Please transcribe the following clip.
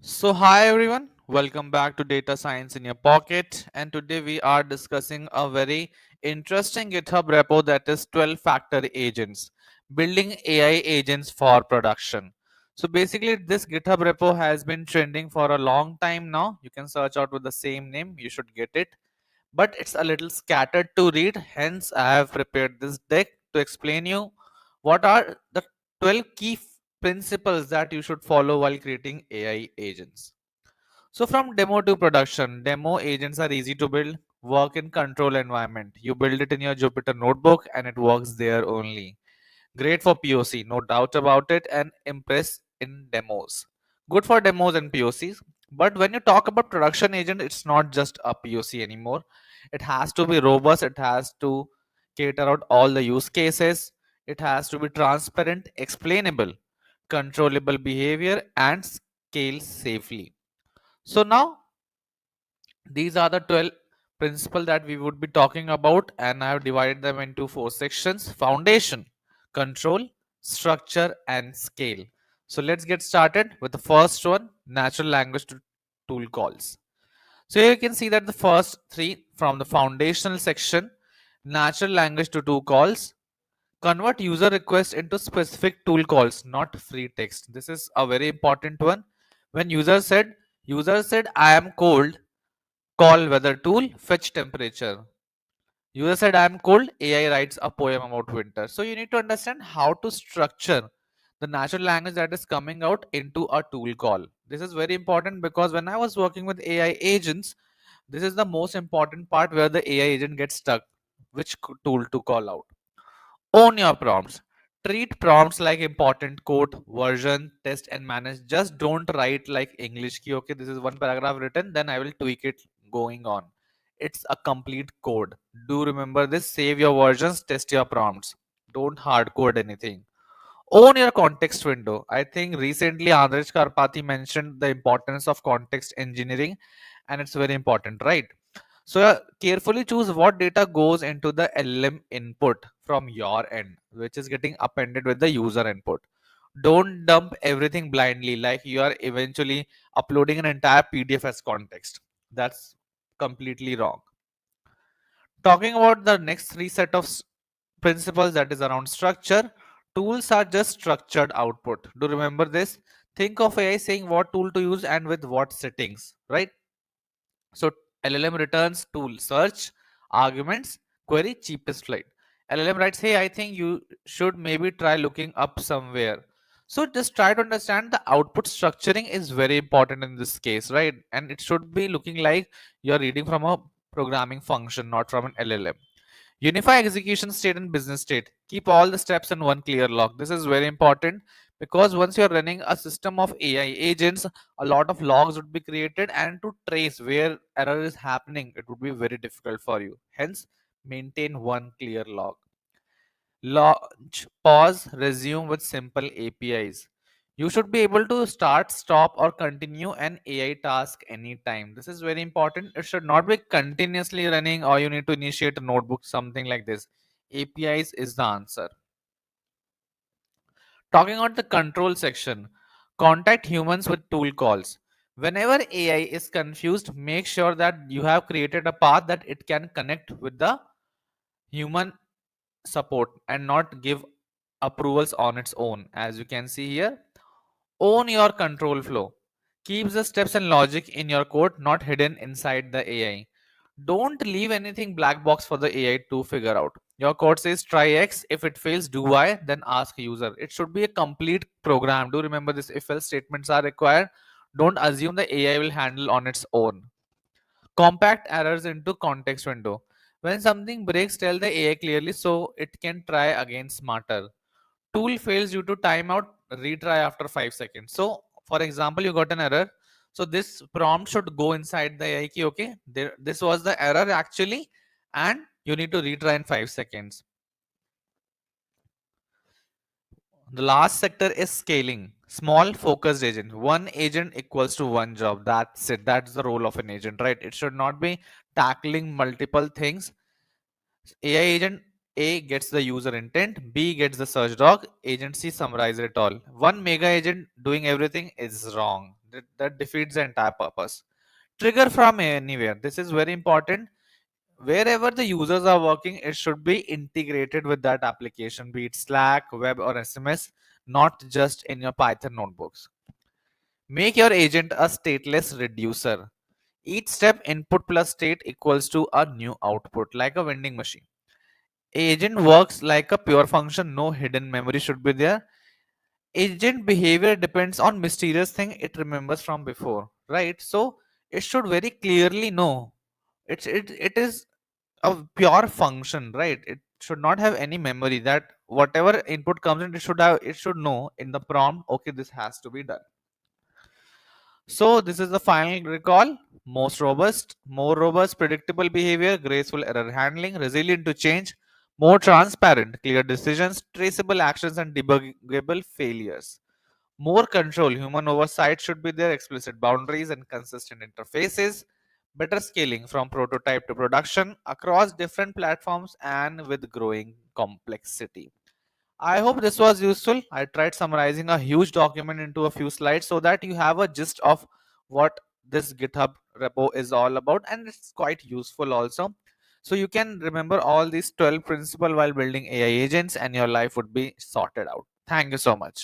Hi everyone, welcome back to Data Science in Your Pocket. And today we are discussing a very interesting GitHub repo that is 12 factor agents, building AI agents for production. So basically, this GitHub repo has been trending for a long time now. You can search out with the same name, you should get it, but it's a little scattered to read. Hence, I have prepared this deck to explain you what are the 12 key principles that you should follow while creating AI agents. So from demo to production, demo agents are easy to build, work in control environment. You build it in your Jupyter notebook and it works there only. Great for POC, no doubt about it, and impress in demos. Good for demos and POCs. But when you talk about production agent, it's not just a POC anymore. It has to be robust, it has to cater out all the use cases, it has to be transparent, explainable, controllable behavior, and scale safely. So now these are the 12 principles that we would be talking about, and I have divided them into four sections: foundation, control, structure, and scale. So let's get started with the first one: natural language to tool calls. So here you can see that the first three from the foundational section: natural language to tool calls, convert user requests into specific tool calls, not free text. This is a very important one. When user said I am cold, call weather tool, fetch temperature. User said I am cold, AI writes a poem about winter. So you need to understand how to structure the natural language that is coming out into a tool call. This is very important because when I was working with AI agents, this is the most important part where the AI agent gets stuck. Which tool to call out? Own your prompts. Treat prompts like important code, version, test, and manage. Just don't write like English key. Okay, this is one paragraph written, then I will tweak it going on. It's a complete code. Do remember this. Save your versions, test your prompts. Don't hard code anything. Own your context window. I think recently Andrej Karpathy mentioned the importance of context engineering, and it's very important, right? So carefully choose what data goes into the LM input from your end, which is getting appended with the user input. Don't dump everything blindly, like you are eventually uploading an entire PDF as context. That's completely wrong. Talking about the next three set of principles, that is around structure. Tools are just structured output. Do remember this. Think of AI saying what tool to use and with what settings, right? So LLM returns tool search, arguments, query, cheapest flight. LLM writes, hey, I think you should maybe try looking up somewhere. So just try to understand the output structuring is very important in this case, right? And it should be looking like you're reading from a programming function, not from an LLM. Unify execution state and business state. Keep all the steps in one clear log. This is very important because once you're running a system of AI agents, a lot of logs would be created, and to trace where error is happening, it would be very difficult for you. Hence, maintain one clear log. Launch, pause, resume with simple APIs. You should be able to start, stop, or continue an AI task anytime. This is very important. It should not be continuously running or you need to initiate a notebook, something like this. APIs is the answer. Talking about the control section, contact humans with tool calls. Whenever AI is confused, make sure that you have created a path that it can connect with the human support and not give approvals on its own. As you can see here, own your control flow. Keep the steps and logic in your code, not hidden inside the AI. Don't leave anything black box for the AI to figure out. Your code says try X. If it fails, do Y, then ask user. It should be a complete program. Do remember this. If else statements are required, don't assume the AI will handle on its own. Compact errors into context window. When something breaks, tell the AI clearly so it can try again smarter. Tool fails due to timeout, retry after 5 seconds. So for example, you got an error, so this prompt should go inside the AI key. Okay, this was the error actually, and you need to retry in 5 seconds. The last sector is scaling. Small focused agent. One agent equals to one job. That's it. That's the role of an agent, right? It should not be tackling multiple things. AI agent A gets the user intent, B gets the search dog, agency summarize it all. One mega agent doing everything is wrong. That defeats the entire purpose. Trigger from anywhere. This is very important. Wherever the users are working, it should be integrated with that application, be it Slack, web, or SMS, not just in your Python notebooks. Make your agent a stateless reducer. Each step input plus state equals to a new output, like a vending machine. Agent works like a pure function, no hidden memory should be there. Agent behavior depends on mysterious thing it remembers from before, right? So it should very clearly know. It is a pure function, right? It should not have any memory. That whatever input comes in, it should know in the prompt, okay, this has to be done. So this is the final recall. More robust, predictable behavior, graceful error handling, resilient to change, more transparent, clear decisions, traceable actions, and debuggable failures. More control, human oversight should be there, explicit boundaries and consistent interfaces, better scaling from prototype to production across different platforms and with growing complexity. I hope this was useful. I tried summarizing a huge document into a few slides so that you have a gist of what this GitHub repo is all about, and it's quite useful also. So you can remember all these 12 principles while building AI agents and your life would be sorted out. Thank you so much.